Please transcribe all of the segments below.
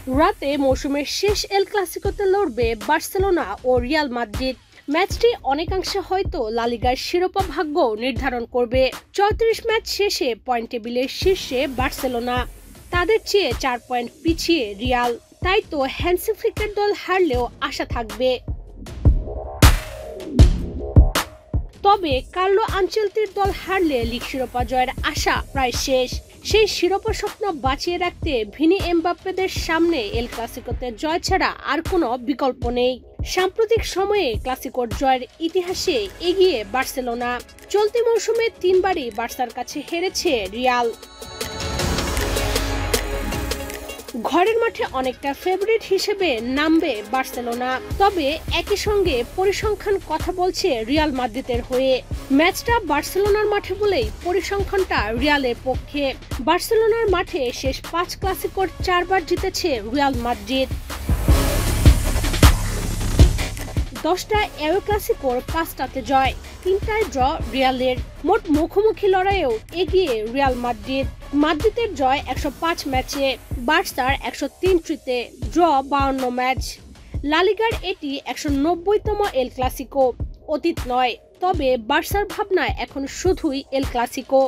রাতে মৌসুমের শেষ এল ক্লাসিকোতে লড়বে বার্সেলোনা ও রিয়াল মাদ্রিদ। ম্যাচটি অনেকাংশে হয়তো লা লিগার শিরোপা ভাগ্য নির্ধারণ করবে। ৩৪ ম্যাচ শেষে পয়েন্ট টেবিলের শীর্ষে বার্সেলোনা, তাদের চেয়ে 4 পয়েন্ট পিছিয়ে রিয়াল। তাই তো হ্যান্সি ফ্লিকের দল হারলেও আশা থাকবে। তবে কার্লো আনচেলত্তির দল হারলে লিগ শিরোপা জয়ের আশা প্রায় শেষ। সেই শিরোপা স্বপ্ন বাঁচিয়ে রাখতে ভিনি এমবাপ্পেদের সামনে এল ক্লাসিকোতে জয় ছাড়া আর কোনো বিকল্প নেই। সাম্প্রতিক সময়ে ক্লাসিকোর জয়ের ইতিহাসে এগিয়ে বার্সেলোনা। চলতি মৌসুমে 3 বারই বার্সার কাছে হেরেছে রিয়াল। ঘরের মাঠে অনেকটা ফেভারিট হিসেবে নামবে বার্সেলোনা, তবে একই সঙ্গে পরিসংখ্যান কথা বলছে রিয়াল মাদ্রিদের হয়ে। ম্যাচটা বার্সেলোনার মাঠে বলেই পরিসংখ্যানটা রিয়ালের পক্ষে। বার্সেলোনার মাঠে শেষ 5 ক্লাসিকোর 4 বার জিতেছে রিয়াল মাদ্রিদ। 10টা এল ক্লাসিকোর 5টাতে জয়, 3টায় ড্র রিয়ালের। মোট মুখোমুখি লড়াইয়েও এগিয়ে রিয়াল মাদ্রিদ। মাদ্রিদের জয় 105 ম্যাচে, বার্সার 103টিতে, ড্র 52 ম্যাচ। লা লিগার এটি 190তম এল ক্লাসিকো। অতীত নয়, তবে বার্সার ভাবনায় এখন শুধুই এল ক্লাসিকো।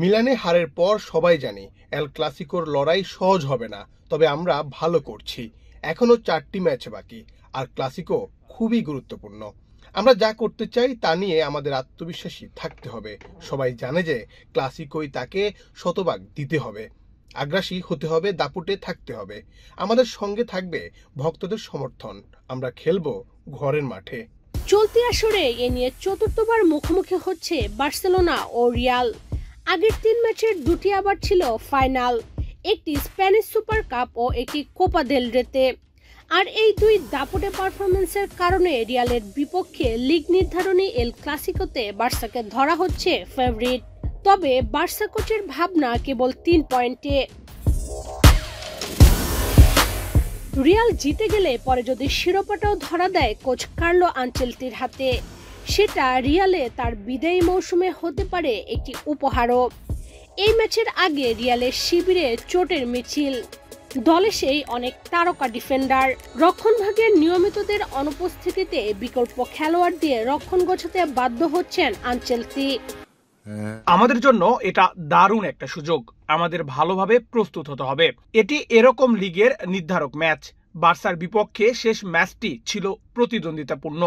মিলানে হারের পর সবাই জানি এল ক্লাসিকোর লড়াই সহজ হবে না, তবে আমরা ভালো করছি। এখনো 4টি ম্যাচ বাকি, আর ক্লাসিকো খুবই গুরুত্বপূর্ণ। আমরা যা করতে চাই তা নিয়ে আমাদের আত্মবিশ্বাসী থাকতে হবে। সবাই জানে যে ক্লাসিকোই তাকে শতভাগ দিতে হবে, আগ্রাসী হতে হবে, দাপুটে থাকতে হবে। আমাদের সঙ্গে থাকবে ভক্তদের সমর্থন। আমরা খেলবো ঘরের মাঠে। চলতি আসরে এ নিয়ে 4র্থবার মুখোমুখি হচ্ছে বার্সেলোনা ও রিয়াল। আগের 3 ম্যাচের 2টি আবার ছিল ফাইনাল, একটি স্প্যানিশ সুপার কাপ ও একটি কোপা দেল রেতে। আর এই 2 দাপুটে পারফরমেন্সের কারণে রিয়ালের বিপক্ষে লিগ নির্ধারণী এল ক্লাসিকোতে বার্সাকে ধরা হচ্ছে ফেভারিট। তবে বার্সা কোচের ভাবনা কেবল 3 পয়েন্টে। রিয়াল জিতে গেলে পরে যদি শিরোপাটাও ধরা দেয় কোচ কার্লো আনচেলত্তির হাতে, সেটা রিয়ালে তার বিদায়ী মৌসুমে হতে পারে একটি উপহারও। এই ম্যাচের আগে রিয়ালের শিবিরে চোটের মিছিল, দলে সেই অনেক তারকা ডিফেন্ডার। রক্ষণভাগের নিয়মিতদের অনুপস্থিতিতে বিকল্প খেলোয়াড় দিয়ে রক্ষণ গোছাতে বাধ্য হচ্ছেন আনচেলত্তি। আমাদের জন্য এটা দারুণ একটা সুযোগ। আমাদের ভালোভাবে প্রস্তুত হতে হবে। এটি এরকম লিগের নির্ধারক ম্যাচ। বার্সার বিপক্ষে শেষ ম্যাচটি ছিল প্রতিদ্বন্দ্বিতাপূর্ণ,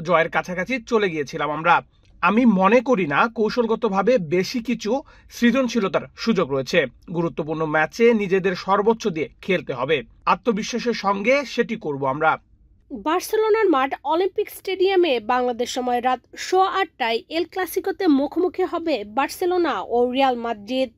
জয়ের কাছাকাছি চলে গিয়েছিলাম আমরা। আমি মনে করি না কৌশলগতভাবে বেশি কিছু সৃজনশীলতার সুযোগ রয়েছে। গুরুত্বপূর্ণ ম্যাচে নিজেদের সর্বোচ্চ দিয়ে খেলতে হবে, আত্মবিশ্বাসের সঙ্গে সেটি করব আমরা। বার্সেলোনার মাঠ অলিম্পিক স্টেডিয়ামে বাংলাদেশ সময় রাত 8:15টায় এল ক্লাসিকোতে মুখোমুখি হবে বার্সেলোনা ও রিয়াল মাদ্রিদ।